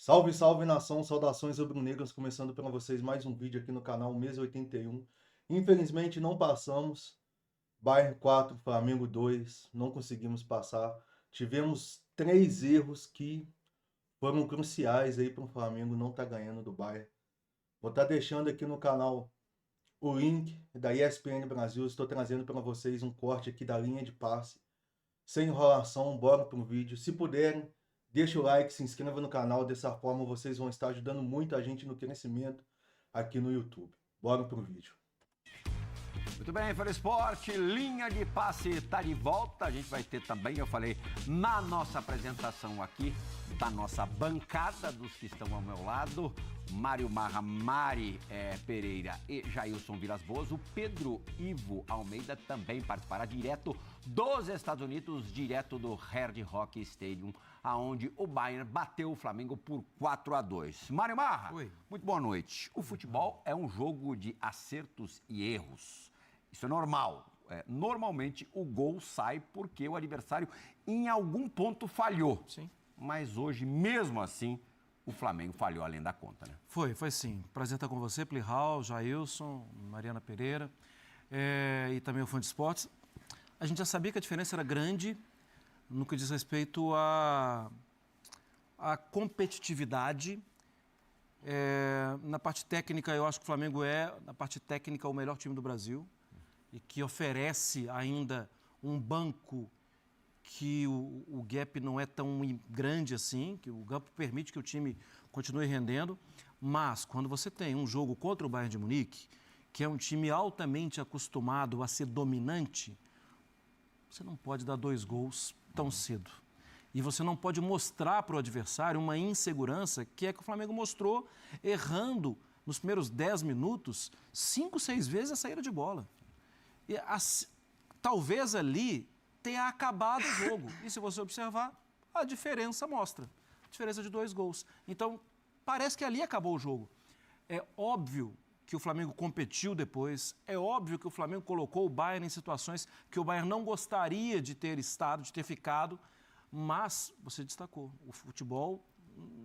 Salve, salve nação, saudações rubro-negras, começando para vocês mais um vídeo aqui no canal Mesa 81. Infelizmente não passamos, Bayern 4, Flamengo 2, não conseguimos passar. Tivemos três erros que foram cruciais aí para o Flamengo não estar ganhando do Bayern. Vou estar deixando aqui no canal o link da ESPN Brasil, estou trazendo para vocês um corte aqui da linha de passe. Sem enrolação, bora pro vídeo. Se puderem, deixa o like, se inscreva no canal. Dessa forma vocês vão estar ajudando muito a gente no crescimento aqui no YouTube. Bora pro vídeo. Muito bem, Fala Esporte, linha de passe tá de volta. A gente vai ter também, eu falei, na nossa apresentação aqui, da nossa bancada, dos que estão ao meu lado, Mário Marra, Mari Pereira e Jailson Vilas Boas. O Pedro Ivo Almeida também participará direto dos Estados Unidos, direto do Hard Rock Stadium, aonde o Bayern bateu o Flamengo por 4-2. Mário Marra, Oi. Muito boa noite. O futebol é um jogo de acertos e erros. Isso é normal. Normalmente o gol sai porque o adversário em algum ponto falhou. Sim. Mas hoje, mesmo assim, o Flamengo falhou além da conta, né? Foi sim. Prazer estar com você, Plihal, Jailson, Mariana Pereira e também o Fã de Esportes. A gente já sabia que a diferença era grande no que diz respeito à competitividade. Na parte técnica, eu acho que o Flamengo na parte técnica, o melhor time do Brasil e que oferece ainda um banco que o gap não é tão grande assim, que o gap permite que o time continue rendendo, mas quando você tem um jogo contra o Bayern de Munique, que é um time altamente acostumado a ser dominante, você não pode dar 2 gols tão cedo. E você não pode mostrar para o adversário uma insegurança que é que o Flamengo mostrou errando nos primeiros 10 minutos 5, 6 vezes a saída de bola. E talvez ali tenha acabado o jogo. E se você observar, a diferença mostra. A diferença de 2 gols. Então, parece que ali acabou o jogo. É óbvio que o Flamengo competiu depois. É óbvio que o Flamengo colocou o Bayern em situações que o Bayern não gostaria de ter estado, de ter ficado. Mas você destacou. O futebol,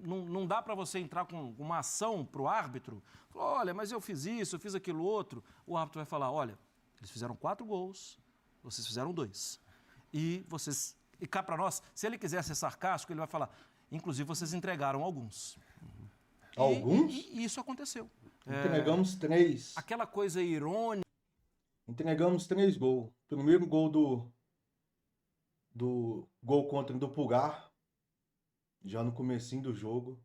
não dá para você entrar com uma ação para o árbitro. Olha, mas eu fiz isso, eu fiz aquilo outro. O árbitro vai falar, olha, eles fizeram 4 gols, vocês fizeram 2. E cá para nós, se ele quiser ser sarcástico, ele vai falar, inclusive vocês entregaram alguns. Alguns? E isso aconteceu. Entregamos 3. Aquela coisa irônica. Entregamos 3 gols. Primeiro gol do gol contra do Pulgar, já no comecinho do jogo.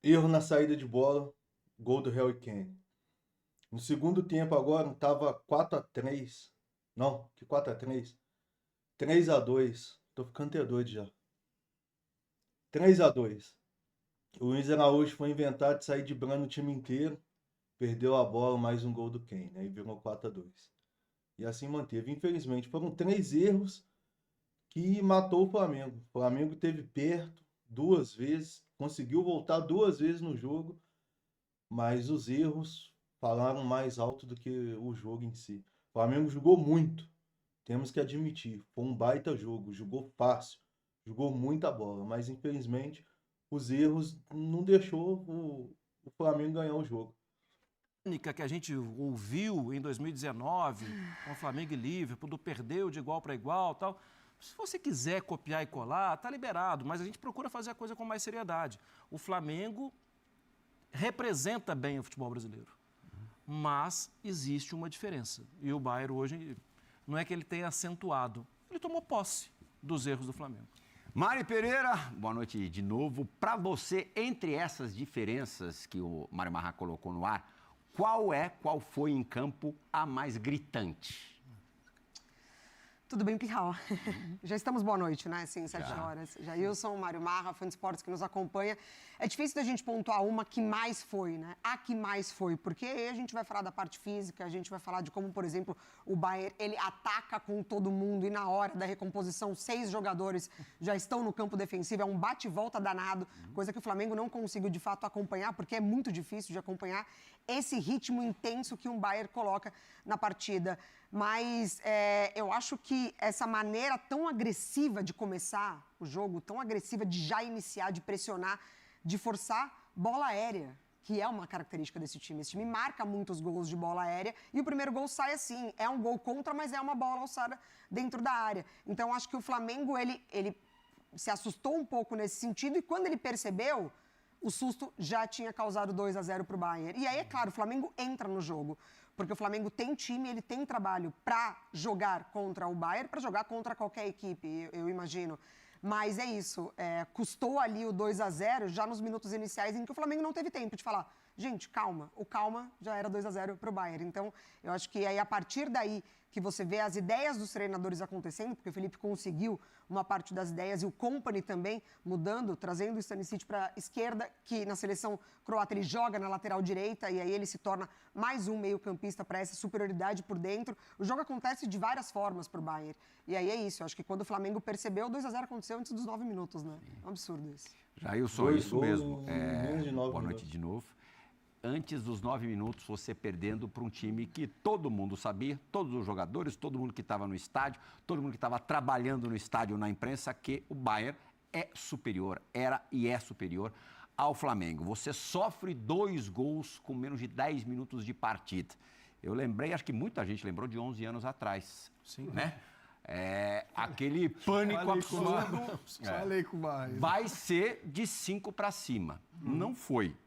Erro na saída de bola, gol do Harry Kane. No segundo tempo agora estava 4-3. Não, que 4-3? 3-2. Tô ficando até doido já. 3-2. O Luiz Araújo foi inventar de sair driblando o time inteiro. Perdeu a bola, mais um gol do Kane, né? E virou 4-2. E assim manteve. Infelizmente, foram 3 erros que matou o Flamengo. O Flamengo esteve perto 2 vezes, conseguiu voltar 2 vezes no jogo, mas os erros falaram mais alto do que o jogo em si. O Flamengo jogou muito, temos que admitir. Foi um baita jogo, jogou fácil, jogou muita bola, mas infelizmente os erros não deixou o Flamengo ganhar o jogo. Que a gente ouviu em 2019, com o Flamengo e Liverpool, do perdeu de igual para igual, tal. Se você quiser copiar e colar, tá liberado, mas a gente procura fazer a coisa com mais seriedade. O Flamengo representa bem o futebol brasileiro, mas existe uma diferença. E o Bayern hoje, não é que ele tenha acentuado, ele tomou posse dos erros do Flamengo. Mari Pereira, boa noite de novo. Para você, entre essas diferenças que o Mário Marra colocou no ar, qual foi em campo a mais gritante? Tudo bem, Plihal? Já estamos boa noite, né? Sim, 7 horas. Jailson, Mário Marra, Fã de Esportes que nos acompanha. É difícil da gente pontuar uma que mais foi, né? A que mais foi, porque aí a gente vai falar da parte física, a gente vai falar de como, por exemplo, o Bayern, ele ataca com todo mundo e na hora da recomposição, 6 jogadores já estão no campo defensivo, é um bate-volta danado, coisa que o Flamengo não conseguiu de fato acompanhar, porque é muito difícil de acompanhar esse ritmo intenso que um Bayern coloca na partida. Mas eu acho que essa maneira tão agressiva de começar o jogo, tão agressiva de já iniciar, de pressionar, de forçar bola aérea, que é uma característica desse time. Esse time marca muitos gols de bola aérea e o primeiro gol sai assim. É um gol contra, mas é uma bola alçada dentro da área. Então, acho que o Flamengo, ele se assustou um pouco nesse sentido e quando ele percebeu, o susto já tinha causado 2-0 para o Bayern. E aí, é claro, o Flamengo entra no jogo. Porque o Flamengo tem time, ele tem trabalho para jogar contra o Bayern, para jogar contra qualquer equipe, eu imagino. Mas é isso, custou ali o 2-0 já nos minutos iniciais em que o Flamengo não teve tempo de falar, gente, calma. O calma já era 2-0 para o Bayern. Então, eu acho que aí, a partir daí que você vê as ideias dos treinadores acontecendo, porque o Felipe conseguiu uma parte das ideias e o Kompany também mudando, trazendo o Stanisic para a esquerda, que na seleção croata ele joga na lateral direita e aí ele se torna mais um meio-campista para essa superioridade por dentro. O jogo acontece de várias formas para o Bayern. E aí é isso, eu acho que quando o Flamengo percebeu, o 2-0 aconteceu antes dos 9 minutos, né? É um absurdo isso. Jailson, isso mesmo. menos de 9 Boa noite minutos. de novo. Antes dos 9 minutos, você perdendo para um time que todo mundo sabia, todos os jogadores, todo mundo que estava no estádio, todo mundo que estava trabalhando no estádio, na imprensa, que o Bayern é superior, era e é superior ao Flamengo. Você sofre 2 gols com menos de 10 minutos de partida. Eu lembrei, acho que muita gente lembrou de 11 anos atrás. Sim. Né? Aquele pânico absurdo. Falei com o Barra. Vai ser de 5 para cima. Não foi.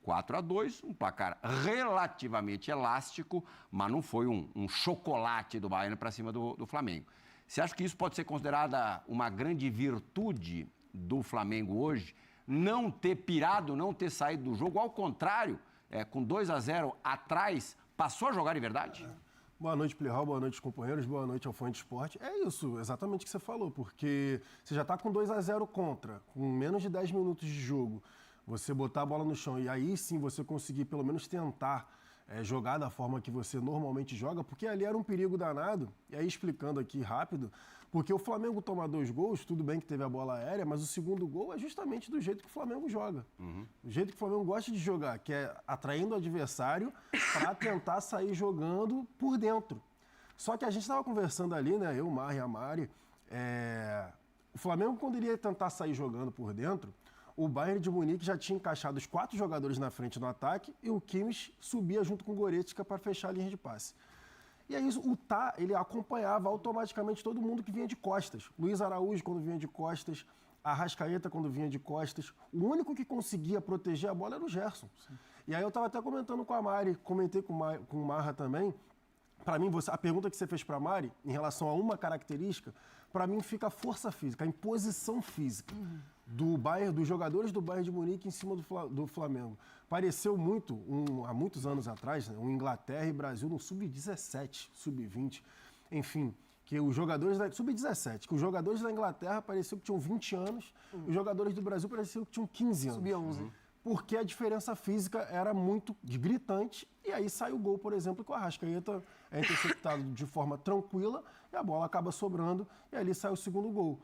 4-2, um placar relativamente elástico, mas não foi um chocolate do Bayern para cima do Flamengo. Você acha que isso pode ser considerada uma grande virtude do Flamengo hoje? Não ter pirado, não ter saído do jogo, ao contrário, com 2-0 atrás, passou a jogar de verdade? Boa noite, Plihal, boa noite, companheiros, boa noite ao Fã de Esporte. É isso, exatamente o que você falou, porque você já está com 2-0 contra, com menos de 10 minutos de jogo. Você botar a bola no chão e aí sim você conseguir pelo menos tentar jogar da forma que você normalmente joga, porque ali era um perigo danado. E aí explicando aqui rápido, porque o Flamengo toma 2 gols, tudo bem que teve a bola aérea, mas o segundo gol é justamente do jeito que o Flamengo joga. Do jeito que o Flamengo gosta de jogar, que é atraindo o adversário para tentar sair jogando por dentro. Só que a gente estava conversando ali, né, eu, o Mar e a Mari, o Flamengo quando ele ia tentar sair jogando por dentro, o Bayern de Munique já tinha encaixado os 4 jogadores na frente no ataque e o Kimmich subia junto com o Goretzka para fechar a linha de passe. E aí o Tá, ele acompanhava automaticamente todo mundo que vinha de costas. Luiz Araújo quando vinha de costas, Arrascaeta quando vinha de costas. O único que conseguia proteger a bola era o Gerson. Sim. E aí eu estava até comentando com a Mari, comentei com o Marra também. Para mim, a pergunta que você fez para a Mari, em relação a uma característica, para mim fica a força física, a imposição física do Bayern, dos jogadores do Bayern de Munique em cima do Flamengo. Pareceu muito, há muitos anos atrás, né, Inglaterra e Brasil no Sub-17, Sub-20, enfim, que os jogadores da Sub-17, que os jogadores da Inglaterra pareciam que tinham 20 anos, os jogadores do Brasil pareciam que tinham 15 anos. Sub-11. Porque a diferença física era muito gritante, e aí sai o gol, por exemplo, que o Arrascaeta é interceptado de forma tranquila, e a bola acaba sobrando, e ali sai o segundo gol.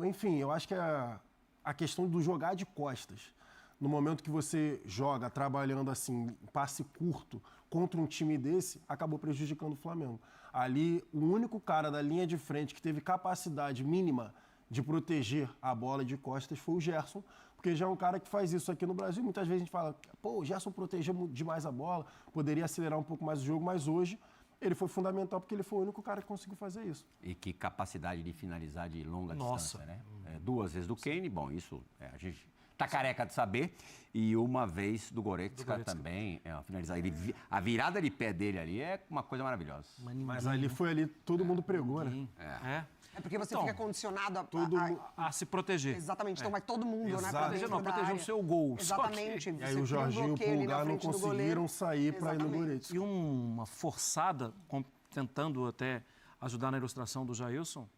Enfim, eu acho que a questão do jogar de costas, no momento que você joga trabalhando assim, passe curto, contra um time desse, acabou prejudicando o Flamengo. Ali, o único cara da linha de frente que teve capacidade mínima de proteger a bola de costas foi o Gerson, porque já é um cara que faz isso aqui no Brasil. Muitas vezes a gente fala, pô, o Gerson protegeu demais a bola, poderia acelerar um pouco mais o jogo, mas hoje ele foi fundamental porque ele foi o único cara que conseguiu fazer isso. E que capacidade de finalizar de longa Nossa. distância, né? 2 vezes do Kane, bom, isso a gente tá careca de saber, e uma vez do Goretzka também, finalizar. A virada de pé dele ali é uma coisa maravilhosa. Mas ali todo mundo pregou, né? É porque você Então, fica condicionado A se proteger. Exatamente, então vai todo mundo, né? Exato. pra dentro Não, da proteger o área. seu gol. Exatamente. E aí você o cria um Jorginho e o bloqueio ali na Pulgar não frente do conseguiram goleiro. sair para ir no Exatamente. Goretzka. E uma forçada, tentando até ajudar na ilustração do Jailson,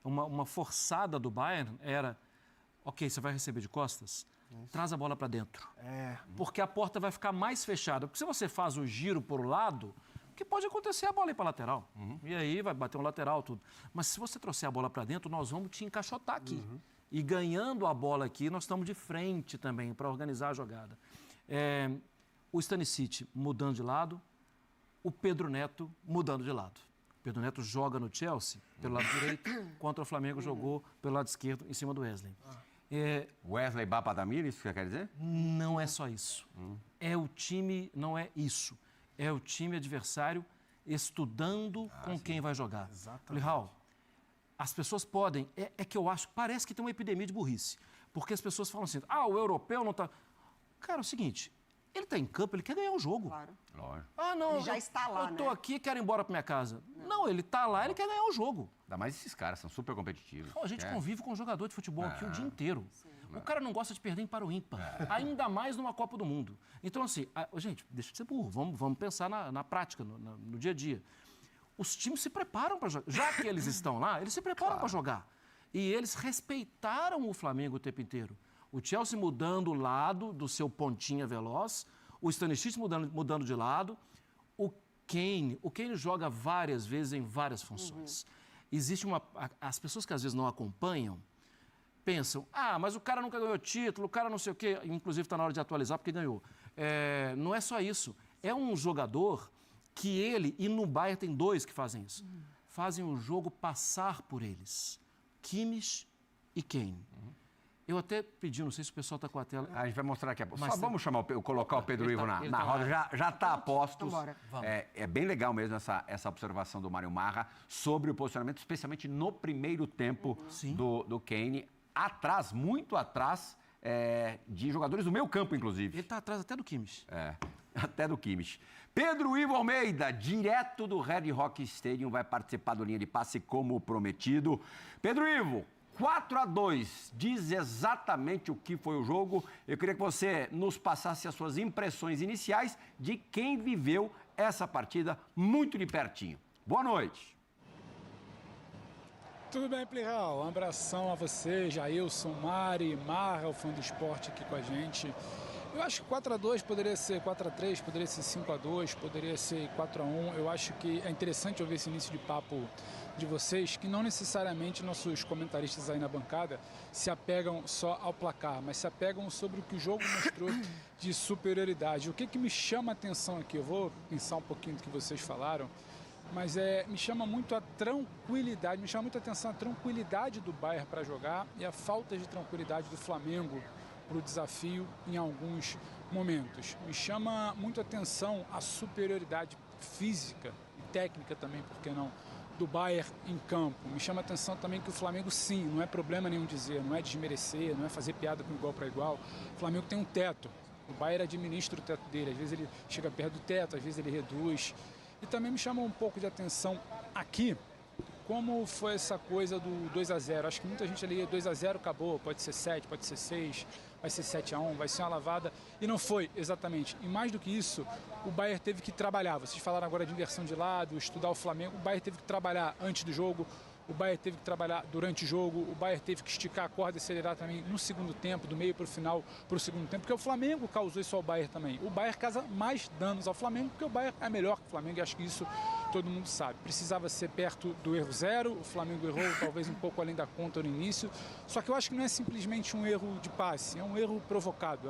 uma forçada do Bayern era, ok, você vai receber de costas, traz a bola para dentro. Porque a porta vai ficar mais fechada. Porque se você faz o giro por lado, o que pode acontecer é a bola ir para lateral. E aí vai bater um lateral, tudo. Mas se você trouxer a bola para dentro, nós vamos te encaixotar aqui. E ganhando a bola aqui, nós estamos de frente também para organizar a jogada. O Stanisic mudando de lado, o Pedro Neto mudando de lado. Pedro Neto joga no Chelsea pelo lado direito, contra o Flamengo jogou pelo lado esquerdo, em cima do Wesley. Wesley Bapadamir, isso que você quer dizer? Não é só isso. É o time, não é isso. É o time adversário estudando com quem vai jogar. Falei, Raul, as pessoas podem... É que eu acho, parece que tem uma epidemia de burrice. Porque as pessoas falam assim, o europeu não está... Cara, é o seguinte, ele está em campo, ele quer ganhar o jogo. Claro. Lógico. Não, Ele já está lá, eu tô né? aqui e quero ir embora para minha casa. Não, ele está lá, ele quer ganhar o jogo. Ainda mais esses caras, são super competitivos. A gente convive com um jogador de futebol aqui o dia inteiro. O cara não gosta de perder em para o ímpar, ainda mais numa Copa do Mundo. Então, assim, gente, deixa de ser burro, vamos pensar na prática, no dia a dia. Os times se preparam para jogar. Já que eles estão lá, eles se preparam para jogar. E eles respeitaram o Flamengo o tempo inteiro. O Chelsea mudando o lado do seu pontinha veloz, o Stanisic mudando de lado, o Kane joga várias vezes em várias funções. Existe as pessoas que às vezes não acompanham, pensam, mas o cara nunca ganhou título, o cara não sei o quê, inclusive está na hora de atualizar porque ganhou. Não é só isso, é um jogador que e no Bayern tem 2 que fazem isso, fazem o jogo passar por eles, Kimmich e Kane. Eu até pedi, não sei se o pessoal está com a tela. A gente vai mostrar aqui a pouco. Mas Só vamos colocar o Pedro Ivo na roda. Já está a postos. Vambora. É bem legal mesmo essa observação do Mário Marra sobre o posicionamento, especialmente no primeiro tempo do Kane. Atrás, muito atrás de jogadores do meio campo, inclusive. Ele está atrás até do Kimmich. Até do Kimmich. Pedro Ivo Almeida, direto do Red Rock Stadium, vai participar do Linha de Passe como prometido. Pedro Ivo, 4-2, diz exatamente o que foi o jogo. Eu queria que você nos passasse as suas impressões iniciais de quem viveu essa partida muito de pertinho. Boa noite. Tudo bem, Plihal? Um abração a você, Jailson, Mari, Marra, o fã do esporte aqui com a gente. Eu acho que 4-2 poderia ser 4-3, poderia ser 5-2, poderia ser 4-1. Eu acho que é interessante ouvir esse início de papo de vocês, que não necessariamente nossos comentaristas aí na bancada se apegam só ao placar, mas se apegam sobre o que o jogo mostrou de superioridade. O que me chama a atenção aqui, eu vou pensar um pouquinho do que vocês falaram, mas me chama muito a tranquilidade, me chama muito a atenção a tranquilidade do Bayern para jogar e a falta de tranquilidade do Flamengo para o desafio em alguns momentos. Me chama muito a atenção a superioridade física e técnica também, por que não, do Bayern em campo. Me chama a atenção também que o Flamengo, sim, não é problema nenhum dizer, não é desmerecer, não é fazer piada com igual para igual. O Flamengo tem um teto, o Bayern administra o teto dele, às vezes ele chega perto do teto, às vezes ele reduz. E também me chama um pouco de atenção aqui, como foi essa coisa do 2-0. Acho que muita gente ali, 2-0 acabou, pode ser 7, pode ser 6, vai ser 7-1, vai ser uma lavada. E não foi, exatamente. E mais do que isso, o Bayern teve que trabalhar. Vocês falaram agora de inversão de lado, estudar o Flamengo. O Bayern teve que trabalhar antes do jogo, o Bayern teve que trabalhar durante o jogo, o Bayern teve que esticar a corda e acelerar também no segundo tempo, do meio para o final, para o segundo tempo, porque o Flamengo causou isso ao Bayern também. O Bayern causa mais danos ao Flamengo, porque o Bayern é melhor que o Flamengo e acho que isso todo mundo sabe. Precisava ser perto do erro zero, o Flamengo errou talvez um pouco além da conta no início, só que eu acho que não é simplesmente um erro de passe, é um erro provocado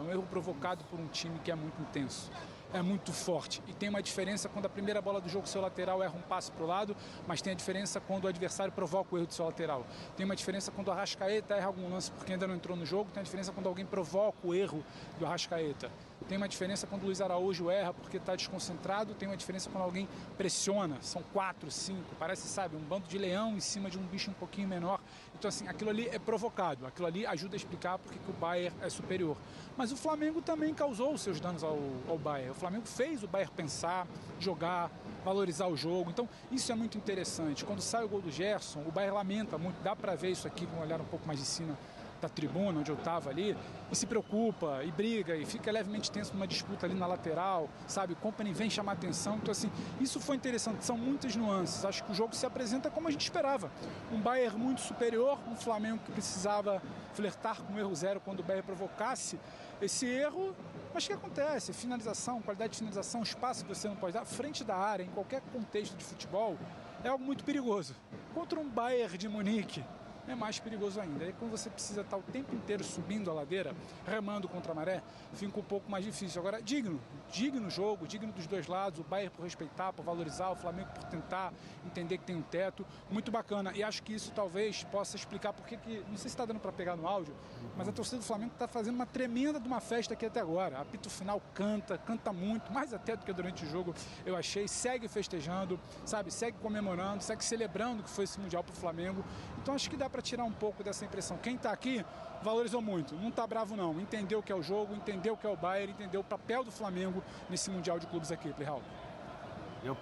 por um time que é muito intenso. É muito forte e tem uma diferença quando a primeira bola do jogo, seu lateral erra um passe para o lado, mas tem a diferença quando o adversário provoca o erro do seu lateral. Tem uma diferença quando o Arrascaeta erra algum lance porque ainda não entrou no jogo, tem a diferença quando alguém provoca o erro do Arrascaeta. Tem uma diferença quando o Luiz Araújo erra porque está desconcentrado, tem uma diferença quando alguém pressiona, são 4, 5, parece, sabe, um bando de leão em cima de um bicho um pouquinho menor. Então, assim, aquilo ali é provocado, aquilo ali ajuda a explicar porque que o Bayern é superior. Mas o Flamengo também causou os seus danos ao Bayern. O Flamengo fez o Bayern pensar, jogar, valorizar o jogo. Então, isso é muito interessante. Quando sai o gol do Gerson, o Bayern lamenta muito, dá para ver isso aqui com um olhar um pouco mais de cima da tribuna, onde eu estava ali, e se preocupa, e briga, e fica levemente tenso numa disputa ali na lateral, sabe? O Kompany vem chamar atenção. Então, assim, isso foi interessante. São muitas nuances. Acho que o jogo se apresenta como a gente esperava. Um Bayern muito superior, um Flamengo que precisava flertar com o erro zero quando o Bayern provocasse esse erro. Mas o que acontece? Finalização, qualidade de finalização, espaço que você não pode dar, frente da área, em qualquer contexto de futebol, é algo muito perigoso. Contra um Bayern de Munique, é mais perigoso ainda. Aí quando você precisa estar o tempo inteiro subindo a ladeira, remando contra a maré, fica um pouco mais difícil. Agora, digno jogo, digno dos dois lados, o Bayern por respeitar, por valorizar, o Flamengo por tentar entender que tem um teto, muito bacana. E acho que isso talvez possa explicar porque que, não sei se está dando para pegar no áudio, mas a torcida do Flamengo está fazendo uma tremenda de uma festa aqui até agora. Apito final canta muito, mais até do que durante o jogo, eu achei, segue festejando, sabe, segue comemorando, segue celebrando que foi esse Mundial para o Flamengo. Então acho que dá para tirar um pouco dessa impressão. Quem está aqui valorizou muito, não está bravo não, entendeu o que é o jogo, entendeu o que é o Bayern, entendeu o papel do Flamengo nesse Mundial de Clubes aqui, Plihal. Deu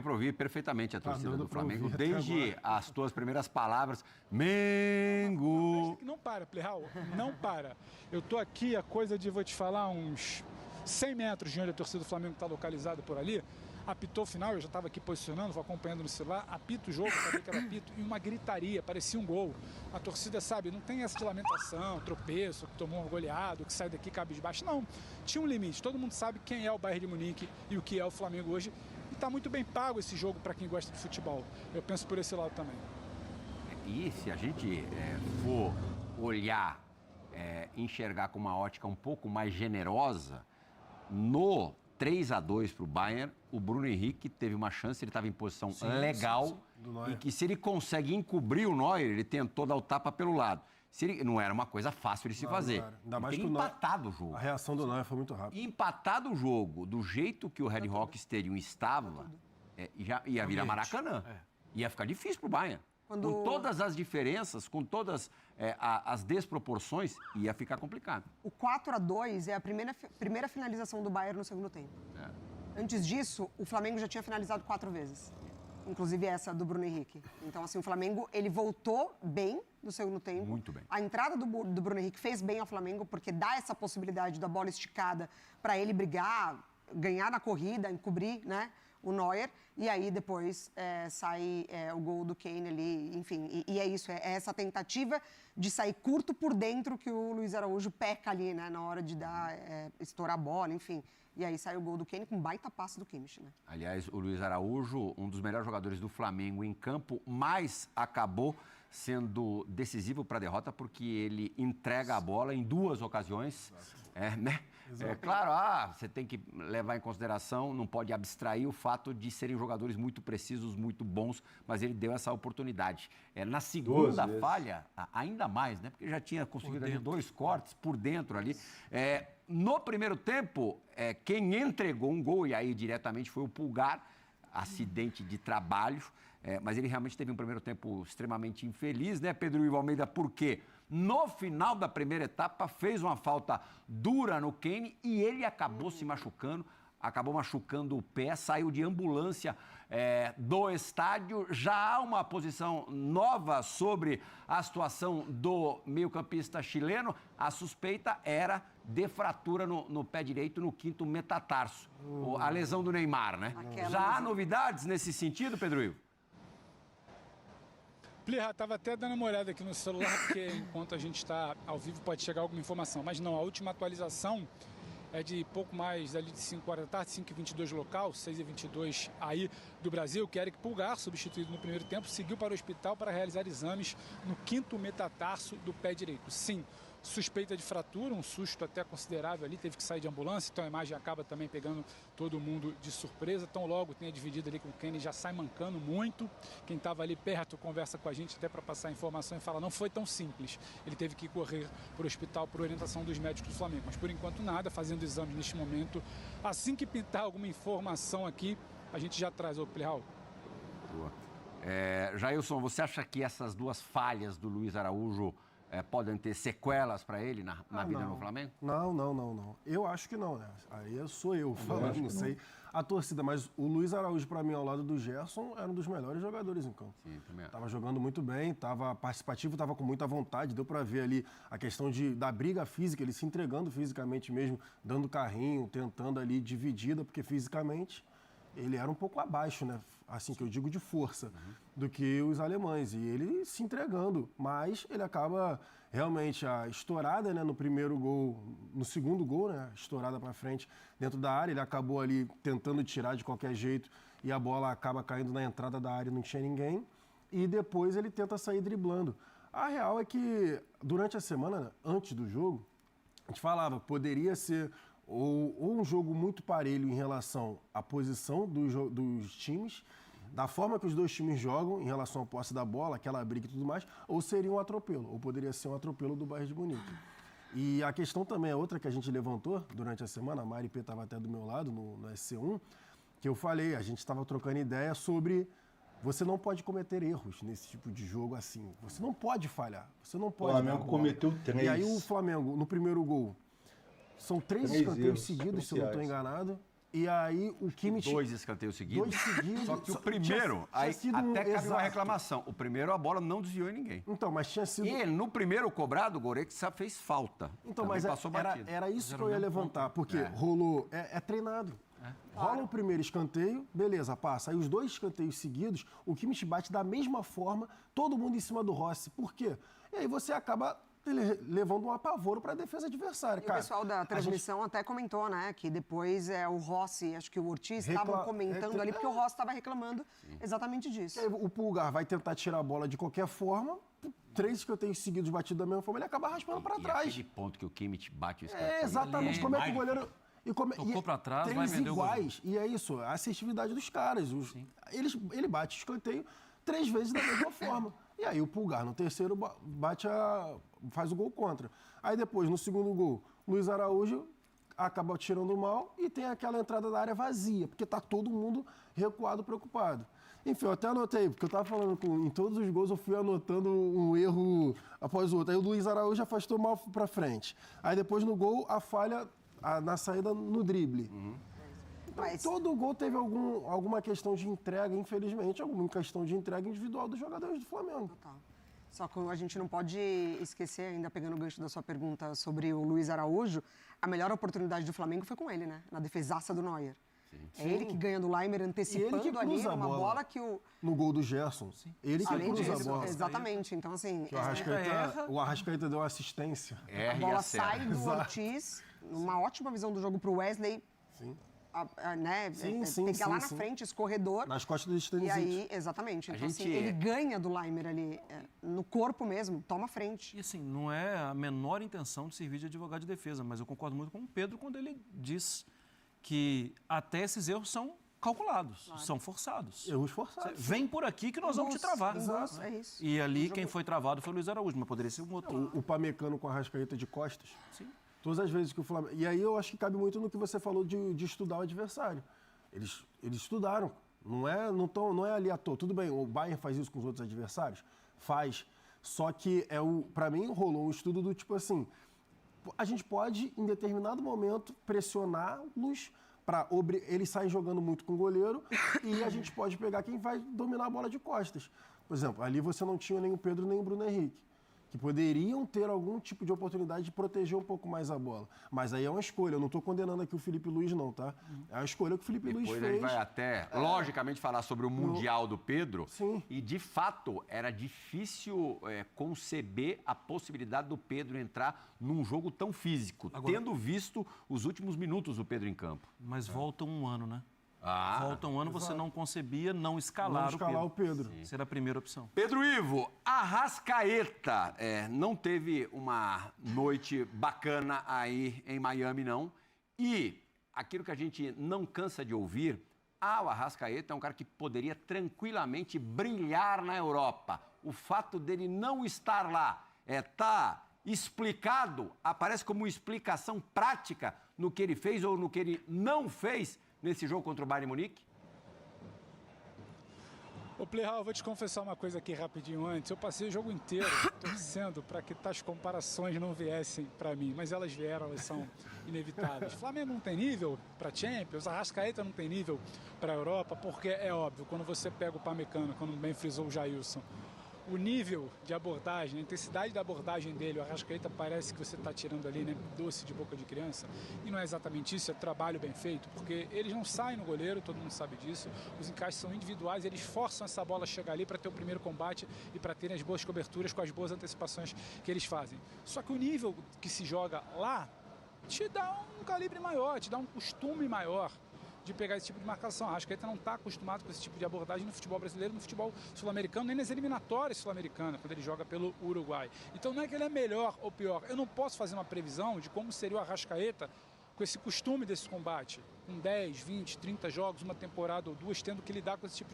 para ouvir perfeitamente a torcida do Flamengo, desde as tuas primeiras palavras, Mengo. Não para, Plihal, não para. Eu tô aqui, a coisa de, vou te falar, uns 100 metros de onde a torcida do Flamengo está localizada por ali. Apitou o final, eu já estava aqui posicionando, vou acompanhando no celular, apito o jogo, sabia que era apito, e uma gritaria, parecia um gol. A torcida, sabe, não tem essa de lamentação, tropeço, que tomou um goleado, que sai daqui cabisbaixo, não. Tinha um limite, todo mundo sabe quem é o Bayern de Munique e o que é o Flamengo hoje. E está muito bem pago esse jogo para quem gosta de futebol. Eu penso por esse lado também. E se a gente for olhar, enxergar com uma ótica um pouco mais generosa, no 3-2 para o Bayern, o Bruno Henrique teve uma chance, ele estava em posição legal, e que se ele consegue encobrir o Neuer, ele tentou dar o tapa pelo lado. Não era uma coisa fácil de se fazer. Ainda mais ele que empatado o jogo. A reação do Neuer foi muito rápida. Empatado o jogo, do jeito que o Red Rock Stadium estava, ia virar Maracanã. Ia ficar difícil para o Bayern. Com todas as diferenças, com todas as desproporções, ia ficar complicado. O 4-2 é a primeira finalização do Bayern no segundo tempo. Antes disso, o Flamengo já tinha finalizado 4 vezes. Inclusive essa do Bruno Henrique. Então, assim, o Flamengo, ele voltou bem no segundo tempo. Muito bem. A entrada do Bruno Henrique fez bem ao Flamengo, porque dá essa possibilidade da bola esticada para ele brigar, ganhar na corrida, encobrir, né, o Neuer. E aí, depois, sai o gol do Kane ali, enfim. E é isso, é essa tentativa de sair curto por dentro que o Luiz Araújo peca ali, né, na hora de estourar a bola, enfim. E aí sai o gol do Kane com um baita passe do Kimmich, né? Aliás, o Luiz Araújo, um dos melhores jogadores do Flamengo em campo, mas acabou sendo decisivo para a derrota porque ele entrega a bola em 2 ocasiões, né? Claro, você tem que levar em consideração, não pode abstrair o fato de serem jogadores muito precisos, muito bons, mas ele deu essa oportunidade. Na segunda falha, ainda mais, né? Porque já tinha conseguido ali 2 cortes por dentro ali. No primeiro tempo, quem entregou um gol, e aí diretamente foi o Pulgar, acidente de trabalho, mas ele realmente teve um primeiro tempo extremamente infeliz, né, Pedro Ivo Almeida? Por quê? No final da primeira etapa, fez uma falta dura no Kane e ele acabou se machucando, acabou machucando o pé, saiu de ambulância do estádio. Já há uma posição nova sobre a situação do meio-campista chileno. A suspeita era de fratura no pé direito, no 5º metatarso. A lesão do Neymar, né? Já há novidades nesse sentido, Pedro Ivo? Plihal, estava até dando uma olhada aqui no celular, porque enquanto a gente está ao vivo pode chegar alguma informação. Mas não, a última atualização é de pouco mais ali de 5 horas da tarde, 5h22 local, 6h22 aí do Brasil, que Eric Pulgar, substituído no primeiro tempo, seguiu para o hospital para realizar exames no 5º metatarso do pé direito. Sim, suspeita de fratura, um susto até considerável ali, teve que sair de ambulância, então a imagem acaba também pegando todo mundo de surpresa. Tão logo tem a dividida ali com o Kane, já sai mancando muito. Quem estava ali perto conversa com a gente até para passar a informação e fala, não foi tão simples. Ele teve que correr para o hospital por orientação dos médicos do Flamengo, mas por enquanto nada, fazendo exames neste momento. Assim que pintar alguma informação aqui, a gente já traz o Plihal. Boa. Jailson, você acha que essas 2 falhas do Luiz Araújo podem ter sequelas para ele na vida no Flamengo? Não. Eu acho que não, né? Aí sou eu falando, não sei a torcida, mas o Luiz Araújo, para mim, ao lado do Gerson, era um dos melhores jogadores em campo. Sim, também. Tava jogando muito bem, tava participativo, tava com muita vontade, deu para ver ali a questão da briga física, ele se entregando fisicamente mesmo, dando carrinho, tentando ali dividida, porque fisicamente ele era um pouco abaixo, né? Assim que eu digo de força, do que os alemães. E ele se entregando, mas ele acaba realmente a estourada, né, no primeiro gol, no segundo gol, né, estourada para frente dentro da área. Ele acabou ali tentando tirar de qualquer jeito e a bola acaba caindo na entrada da área, não tinha ninguém. E depois ele tenta sair driblando. A real é que, durante a semana, antes do jogo, a gente falava, poderia ser ou um jogo muito parelho em relação à posição dos times, da forma que os dois times jogam em relação à posse da bola, aquela briga e tudo mais, ou seria um atropelo, ou poderia ser um atropelo do Bayern de Munique. E a questão também é outra que a gente levantou durante a semana, a Mari P estava até do meu lado no SC1, que eu falei, a gente estava trocando ideia sobre você não pode cometer erros nesse tipo de jogo assim. Você não pode falhar, você não O pode... Flamengo cometeu 3. E aí o Flamengo, no primeiro gol, são 3 escanteios erros seguidos, se eu não estou enganado. E aí o Kimmich... 2 escanteios seguidos. 2 seguidos. Só que o primeiro, tinha aí sido até caiu exato. uma reclamação. O primeiro, a bola não desviou em ninguém. Então, mas tinha sido... E no primeiro cobrado, o Goretzka fez falta. Então, Também mas passou batido. era isso que eu ia levantar, porque rolou... É treinado. Rola o primeiro escanteio, beleza, passa. Aí os 2 escanteios seguidos, o Kimmich bate da mesma forma, todo mundo em cima do Rossi. Por quê? E aí você acaba levando um apavoro para a defesa adversária. E o pessoal da transmissão até comentou, né, que depois o Rossi, acho que o Ortiz estavam comentando ali, porque o Rossi estava reclamando exatamente disso. E aí o Pulgar vai tentar tirar a bola de qualquer forma, 3 escanteios seguidos batidos da mesma forma, ele acaba raspando para trás. Aquele ponto que o Kimmich bate o escanteio. É, exatamente. Como é que o goleiro... Tocou pra trás, vai 3 vender o iguais. E é isso, a assertividade dos caras. Ele bate o escanteio 3 vezes da mesma forma. E aí o Pulgar, no terceiro, faz o gol contra. Aí depois, no segundo gol, Luiz Araújo acaba tirando mal e tem aquela entrada da área vazia, porque tá todo mundo recuado, preocupado. Enfim, eu até anotei, porque eu tava falando em todos os gols eu fui anotando um erro após o outro. Aí o Luiz Araújo afastou mal pra frente. Aí depois no gol, a falha na saída no drible. Então, todo gol teve alguma questão de entrega, infelizmente, alguma questão de entrega individual dos jogadores do Flamengo. Total. Só que a gente não pode esquecer, ainda pegando o gancho da sua pergunta sobre o Luiz Araújo, a melhor oportunidade do Flamengo foi com ele, né? Na defesaça do Neuer. É ele que ganha do Leimer antecipando ali uma bola que o... No gol do Gerson. Ele que Além cruza disso, a bola. Exatamente. Então, assim... O Arrascaeta deu assistência. A bola sai do Ortiz, numa ótima visão do jogo pro Wesley. Sim. Pegar lá na frente, esse corredor. Nas costas do E Stanisic. aí, exatamente. Então, assim, ele ganha do Leimer ali, no corpo mesmo, toma frente. E assim, não é a menor intenção de servir de advogado de defesa, mas eu concordo muito com o Pedro quando ele diz que até esses erros são calculados, são forçados. Erros forçados. Vem por aqui que nós vamos te travar. Exato. É isso. E ali quem foi travado foi o Luiz Araújo, mas poderia ser um outro. O Pamecano com a Arrascaeta de costas. Sim. Todas as vezes que o Flamengo... E aí eu acho que cabe muito no que você falou de estudar o adversário. Eles estudaram. Não é ali à toa. Tudo bem, o Bayern faz isso com os outros adversários? Faz. Só que, para mim, rolou um estudo do tipo assim... A gente pode, em determinado momento, pressioná-los para... Eles saem jogando muito com o goleiro e a gente pode pegar quem vai dominar a bola de costas. Por exemplo, ali você não tinha nem o Pedro nem o Bruno Henrique, que poderiam ter algum tipo de oportunidade de proteger um pouco mais a bola. Mas aí é uma escolha. Eu não estou condenando aqui o Felipe Luiz, não, tá? É uma escolha que o Felipe Luiz fez. Depois a gente vai até, logicamente, falar sobre o Mundial do Pedro. Sim. E, de fato, era difícil conceber a possibilidade do Pedro entrar num jogo tão físico, tendo visto os últimos minutos do Pedro em campo. Mas volta um ano, né? Volta um ano, você não concebia não escalar, o Pedro. Será a primeira opção. Pedro Ivo, Arrascaeta não teve uma noite bacana aí em Miami, não. E aquilo que a gente não cansa de ouvir, o Arrascaeta é um cara que poderia tranquilamente brilhar na Europa. O fato dele não estar lá tá explicado, aparece como explicação prática no que ele fez ou no que ele não fez nesse jogo contra o Bayern de Munique? Ô, Plihal, eu vou te confessar uma coisa aqui rapidinho antes. Eu passei o jogo inteiro torcendo para que tais comparações não viessem para mim, mas elas vieram, elas são inevitáveis. Flamengo não tem nível para Champions, Arrascaeta não tem nível para Europa, porque é óbvio, quando você pega o Pamecano, quando bem frisou o Jailson, o nível de abordagem, a intensidade da abordagem dele, o Arrascaeta parece que você está tirando ali, né, doce de boca de criança. E não é exatamente isso, é trabalho bem feito, porque eles não saem no goleiro, todo mundo sabe disso. Os encaixes são individuais, eles forçam essa bola a chegar ali para ter o primeiro combate e para terem as boas coberturas com as boas antecipações que eles fazem. Só que o nível que se joga lá te dá um calibre maior, te dá um costume maior. de pegar esse tipo de marcação. A Arrascaeta não está acostumado com esse tipo de abordagem no futebol brasileiro, no futebol sul-americano, nem nas eliminatórias sul-americanas, quando ele joga pelo Uruguai. Então não é que ele é melhor ou pior. Eu não posso fazer uma previsão de como seria o Arrascaeta com esse costume desse combate, com 10, 20, 30 jogos, uma temporada ou duas, tendo que lidar com esse tipo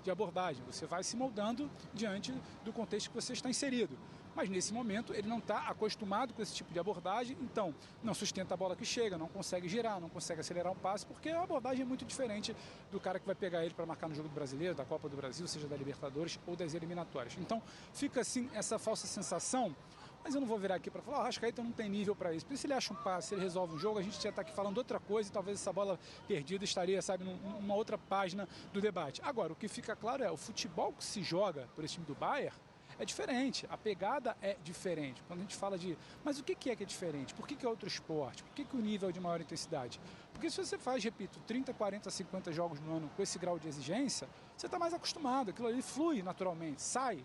de abordagem. Você vai se moldando diante do contexto que você está inserido. Mas nesse momento ele não está acostumado com esse tipo de abordagem, então não sustenta a bola que chega, não consegue girar, não consegue acelerar um passe, porque a abordagem é muito diferente do cara que vai pegar ele para marcar no jogo do Brasileiro, da Copa do Brasil, seja da Libertadores ou das eliminatórias. Então fica assim essa falsa sensação. Mas eu não vou virar aqui para falar, o Arrascaeta não tem nível para isso. Porque se ele acha um passe, se ele resolve um jogo, a gente já está aqui falando outra coisa e talvez essa bola perdida estaria, sabe, numa outra página do debate. Agora, o que fica claro é, o futebol que se joga por esse time do Bayern é diferente, a pegada é diferente. Quando a gente fala de, mas o que é diferente? Por que é outro esporte? Por que o nível é de maior intensidade? Porque se você faz, repito, 30, 40, 50 jogos no ano com esse grau de exigência, você está mais acostumado, aquilo ali flui naturalmente, sai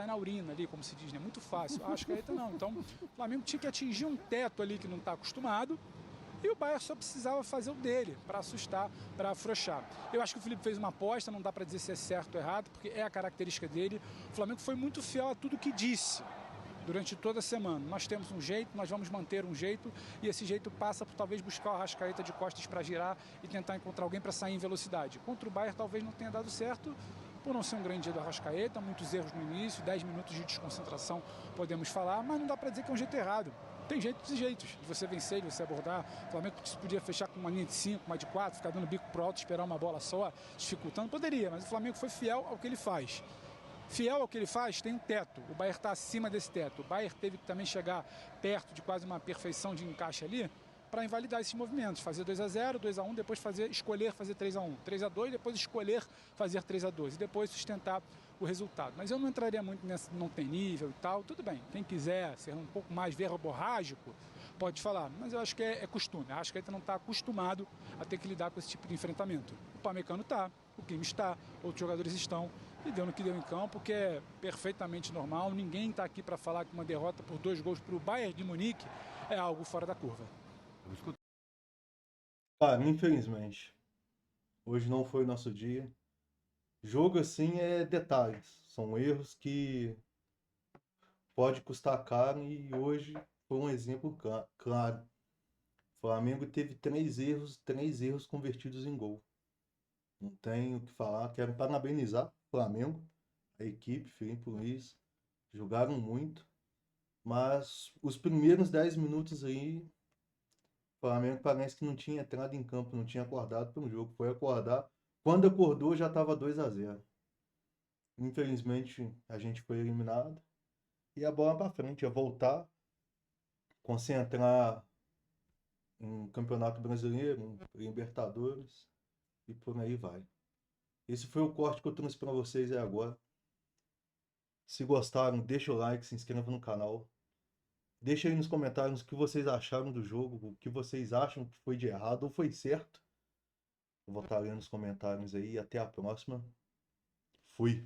na urina ali, como se diz, né? Muito fácil. A Arrascaeta não. Então, o Flamengo tinha que atingir um teto ali que não está acostumado e o Bayern só precisava fazer o dele para assustar, para afrouxar. Eu acho que o Felipe fez uma aposta, não dá para dizer se é certo ou errado, porque é a característica dele. O Flamengo foi muito fiel a tudo que disse durante toda a semana. Nós temos um jeito, nós vamos manter um jeito e esse jeito passa por talvez buscar o Arrascaeta de costas para girar e tentar encontrar alguém para sair em velocidade. Contra o Bayern talvez não tenha dado certo, por não ser um grande dia do Arrascaeta, muitos erros no início, 10 minutos de desconcentração, podemos falar, mas não dá para dizer que é um jeito errado. Tem jeitos e jeitos de você vencer, de você abordar. O Flamengo podia fechar com uma linha de 5, uma de 4, ficar dando bico pro alto, esperar uma bola só, dificultando, poderia, mas o Flamengo foi fiel ao que ele faz. Fiel ao que ele faz, tem um teto. O Bayern está acima desse teto. O Bayern teve que também chegar perto de quase uma perfeição de encaixe ali, para invalidar esses movimentos, fazer 2-0, 2-1, depois escolher fazer 3-1, 3-2, depois escolher fazer 3-2 e depois sustentar o resultado. Mas eu não entraria muito nessa, não tem nível e tal, tudo bem, quem quiser ser um pouco mais verborrágico, pode falar, mas eu acho que é costume, acho que ele não está acostumado a ter que lidar com esse tipo de enfrentamento. O Pamecano está, o Kimmich está, outros jogadores estão, e deu no que deu em campo, que é perfeitamente normal, ninguém está aqui para falar que uma derrota por 2 gols para o Bayern de Munique é algo fora da curva. Cara, infelizmente, hoje não foi o nosso dia. Jogo assim é detalhes, são erros que pode custar caro e hoje foi um exemplo claro. O Flamengo teve 3 erros convertidos em gol. Não tenho o que falar, quero parabenizar o Flamengo, a equipe, Felipe Luiz, jogaram muito, mas os primeiros 10 minutos aí o Flamengo parece que não tinha entrado em campo, não tinha acordado para um jogo. Foi acordar. Quando acordou, já estava 2-0. Infelizmente, a gente foi eliminado. E a bola para frente é voltar, concentrar em Campeonato Brasileiro, em Libertadores e por aí vai. Esse foi o corte que eu trouxe para vocês agora. Se gostaram, deixa o like, se inscreva no canal. Deixa aí nos comentários o que vocês acharam do jogo, o que vocês acham que foi de errado ou foi certo. Eu vou estar lendo nos comentários aí. Até a próxima. Fui.